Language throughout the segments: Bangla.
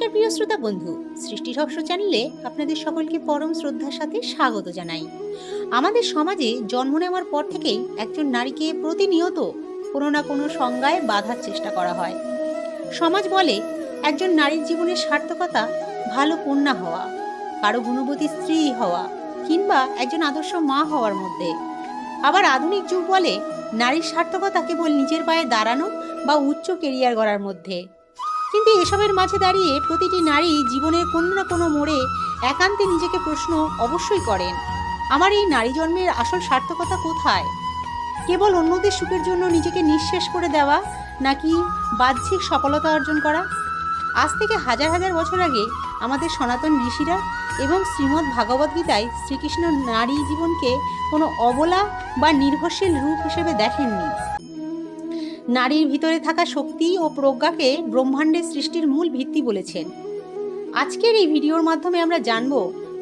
নমস্কার প্রিয় শ্রোতা বন্ধু, সৃষ্টি রহস্য চ্যানেলে আপনাদের সকলকে পরম শ্রদ্ধার সাথে স্বাগত জানাই। আমাদের সমাজে জন্ম নেওয়ার পর থেকেই একজন নারীকে প্রতিনিয়ত কোনো না কোনো সংজ্ঞায় বাঁধার চেষ্টা করা হয়। সমাজ বলে একজন নারীর জীবনের সার্থকতা ভালো কন্যা হওয়া, কারো গুণবতী স্ত্রী হওয়া, কিংবা একজন আদর্শ মা হওয়ার মধ্যে। আবার আধুনিক যুগ বলে নারীর সার্থকতা কেবল নিজের পায়ে দাঁড়ানো বা উচ্চ কেরিয়ার গড়ার মধ্যে। কিন্তু এসবের মাঝে দাঁড়িয়ে প্রতিটি নারী জীবনের কোনো না কোনো মোড়ে একান্তে নিজেকে প্রশ্ন অবশ্যই করেন, আমার এই নারী জন্মের আসল সার্থকতা কোথায়? কেবল অন্যদের সুখের জন্য নিজেকে নিঃশেষ করে দেওয়া, নাকি বাহ্যিক সফলতা অর্জন করা? আজ থেকে হাজার হাজার বছর আগে আমাদের সনাতন ঋষিরা এবং শ্রীমদ্ ভাগবত গীতায় শ্রীকৃষ্ণ নারী জীবনকে কোনো অবলা বা নির্ভরশীল রূপ হিসেবে দেখেননি। নারীর ভিতরে থাকা শক্তি ও প্রজ্ঞাকে ব্রহ্মাণ্ডের সৃষ্টির মূল ভিত্তি বলেছেন। আজকের এই ভিডিওর মাধ্যমে আমরা জানব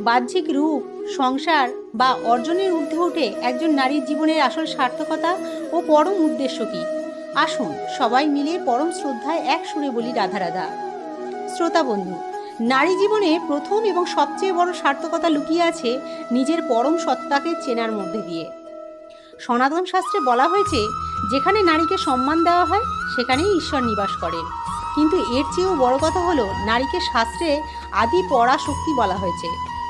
বাহ্যিক রূপ, সংসার বা অর্জনের ঊর্ধ্বে উঠে একজন নারীর জীবনের আসল সার্থকতা ও পরম উদ্দেশ্য কী। আসুন সবাই মিলে পরম শ্রদ্ধায় এক সুরে বলি রাধা রাধা। শ্রোতা বন্ধু, নারী জীবনে প্রথম এবং সবচেয়ে বড় সার্থকতা লুকিয়ে আছে নিজের পরম সত্তাকে চেনার মধ্যে দিয়ে। সনাতন শাস্ত্রে বলা হয়েছে, যেখানে নারীকে সম্মান দেওয়া হয় সেখানেই ঈশ্বর নিবাস করেন। কিন্তু এর চেয়েও বড় কথা হলো, নারীকে শাস্ত্রে আদি পরা শক্তি বলা হয়েছে।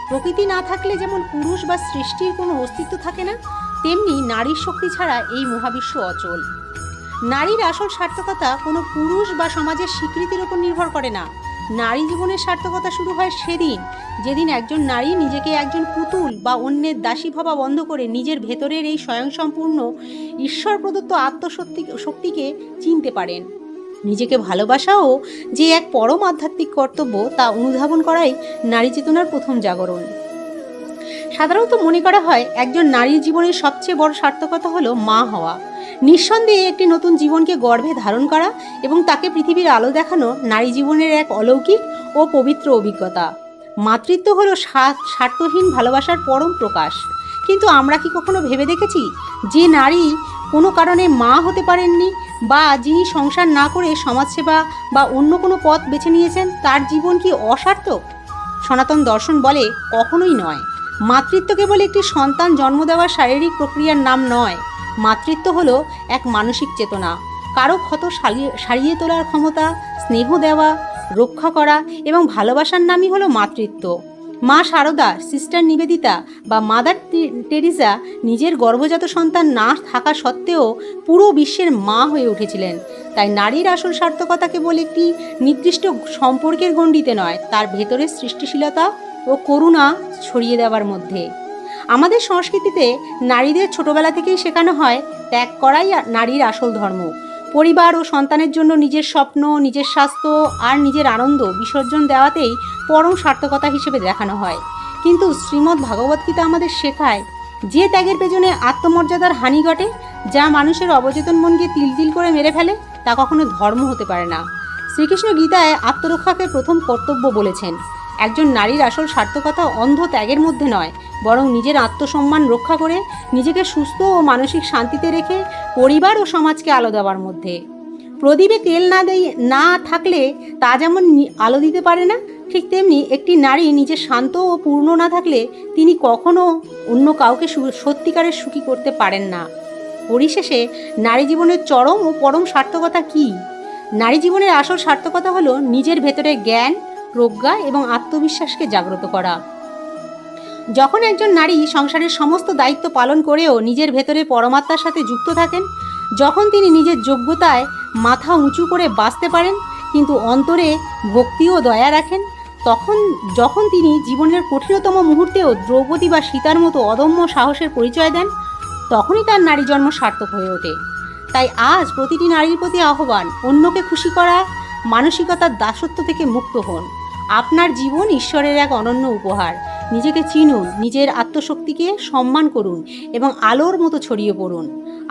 প্রকৃতি না থাকলে যেমন পুরুষ বা সৃষ্টির কোনো অস্তিত্ব থাকে না, তেমনি নারীর শক্তি ছাড়া এই মহাবিশ্ব অচল। নারীর আসল সার্থকতা কোনো পুরুষ বা সমাজের স্বীকৃতির উপর নির্ভর করে না। নারী জীবনের সার্থকতা শুরু হয় সেদিন যেদিন একজন নারী নিজেকে একজন পুতুল বা অন্যের দাসী ভাবা বন্ধ করে নিজের ভেতরের এই স্বয়ংসম্পূর্ণ ঈশ্বর প্রদত্ত শক্তিকে চিনতে পারেন। নিজেকে ভালোবাসাও যে এক পরম আধ্যাত্মিক কর্তব্য, তা অনুধাবন করাই নারী চেতনার প্রথম জাগরণ। সাধারণত মনে করা হয় একজন নারীর জীবনের সবচেয়ে বড় সার্থকতা হলো মা হওয়া। নিঃসন্দেহে একটি নতুন জীবনকে গর্ভে ধারণ করা এবং তাকে পৃথিবীর আলো দেখানো নারী জীবনের এক অলৌকিক ও পবিত্র অভিজ্ঞতা। মাতৃত্ব হলো স্বার্থহীন ভালোবাসার পরম প্রকাশ। কিন্তু আমরা কি কখনো ভেবে দেখেছি, যে নারী কোনো কারণে মা হতে পারেননি বা যিনি সংসার না করে সমাজসেবা বা অন্য কোনো পথ বেছে নিয়েছেন, তার জীবন কি অসার্থক? সনাতন দর্শন বলে কখনোই নয়। মাতৃত্ব কেবল একটি সন্তান জন্ম দেওয়ার শারীরিক প্রক্রিয়ার নাম নয়। মাতৃত্ব হলো এক মানসিক চেতনা, কারো ক্ষত সারিয়ে তোলার ক্ষমতা, স্নেহ দেওয়া, রক্ষা করা এবং ভালোবাসার নামই হলো মাতৃত্ব। মা শারদা, সিস্টার নিবেদিতা বা মাদার টেরিজা নিজের গর্ভজাত সন্তান না থাকা সত্ত্বেও পুরো বিশ্বের মা হয়ে উঠেছিলেন। তাই নারীর আসল সার্থকতা কেবল একটি নির্দিষ্ট সম্পর্কের গণ্ডিতে নয়, তার ভেতরের সৃষ্টিশীলতা ও করুণা ছড়িয়ে দেওয়ার মধ্যে। আমাদের সংস্কৃতিতে নারীদের ছোটবেলা থেকেই শেখানো হয় ত্যাগ করাই নারীর আসল ধর্ম। পরিবার ও সন্তানের জন্য নিজের স্বপ্ন, নিজের স্বাস্থ্য আর নিজের আনন্দ বিসর্জন দেওয়াতেই পরম সার্থকতা হিসেবে দেখানো হয়। কিন্তু শ্রীমদ্ ভাগবত গীতা আমাদের শেখায়, যে ত্যাগের পেছনে আত্মমর্যাদার হানি ঘটে, যা মানুষের অবচেতন মনকে তিল তিল করে মেরে ফেলে, তা কখনো ধর্ম হতে পারে না। শ্রীকৃষ্ণ গীতায় আত্মরক্ষাকে প্রথম কর্তব্য বলেছেন। একজন নারীর আসল সার্থকতা অন্ধ ত্যাগের মধ্যে নয়, বরং নিজের আত্মসম্মান রক্ষা করে নিজেকে সুস্থ ও মানসিক শান্তিতে রেখে পরিবার ও সমাজকে আলো দেওয়ার মধ্যে। প্রদীপে তেল না থাকলে তা যেমন আলো দিতে পারে না, ঠিক তেমনি একটি নারী নিজে শান্ত ও পূর্ণ না থাকলে তিনি কখনো অন্য কাউকে সত্যিকারের সুখী করতে পারেন না। পরিশেষে নারী জীবনের চরম ও পরম সার্থকতা কী? নারী জীবনের আসল সার্থকতা হলো নিজের ভেতরে জ্ঞান, প্রজ্ঞা এবং আত্মবিশ্বাসকে জাগ্রত করা। যখন একজন নারী সংসারের সমস্ত দায়িত্ব পালন করেও নিজের ভেতরে পরমাত্মার সাথে যুক্ত থাকেন, যখন তিনি নিজের যোগ্যতায় মাথা উঁচু করে বাঁচতে পারেন কিন্তু অন্তরে ভক্তি ও দয়া রাখেন, যখন তিনি জীবনের কঠিনতম মুহূর্তেও দ্রৌপদী বা সীতার মতো অদম্য সাহসের পরিচয় দেন, তখনই তার নারী জন্ম সার্থক হয়ে ওঠে। তাই আজ প্রতিটি নারীর প্রতি আহ্বান, অন্যকে খুশি করা মানসিকতার দাসত্ব থেকে মুক্ত হন। আপনার জীবন ঈশ্বরের এক অনন্য উপহার। নিজেকে চিনুন, নিজের আত্মশক্তিকে সম্মান করুন এবং আলোর মতো ছড়িয়ে পড়ুন।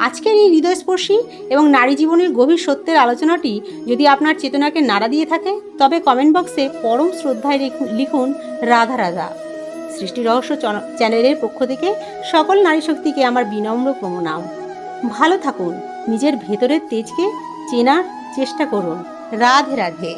আজকের এই হৃদয়স্পর্শী এবং নারী জীবনের গভীর সত্যের আলোচনাটি যদি আপনার চেতনাকে নাড়া দিয়ে থাকে, তবে কমেন্ট বক্সে পরম শ্রদ্ধায় লিখুন রাধা রাধা। সৃষ্টি রহস্য চ্যানেলের পক্ষ থেকে সকল নারী শক্তিকে আমার বিনম্র প্রণাম। ভালো থাকুন, নিজের ভেতরের তেজকে চেনার চেষ্টা করুন। রাধে রাধে।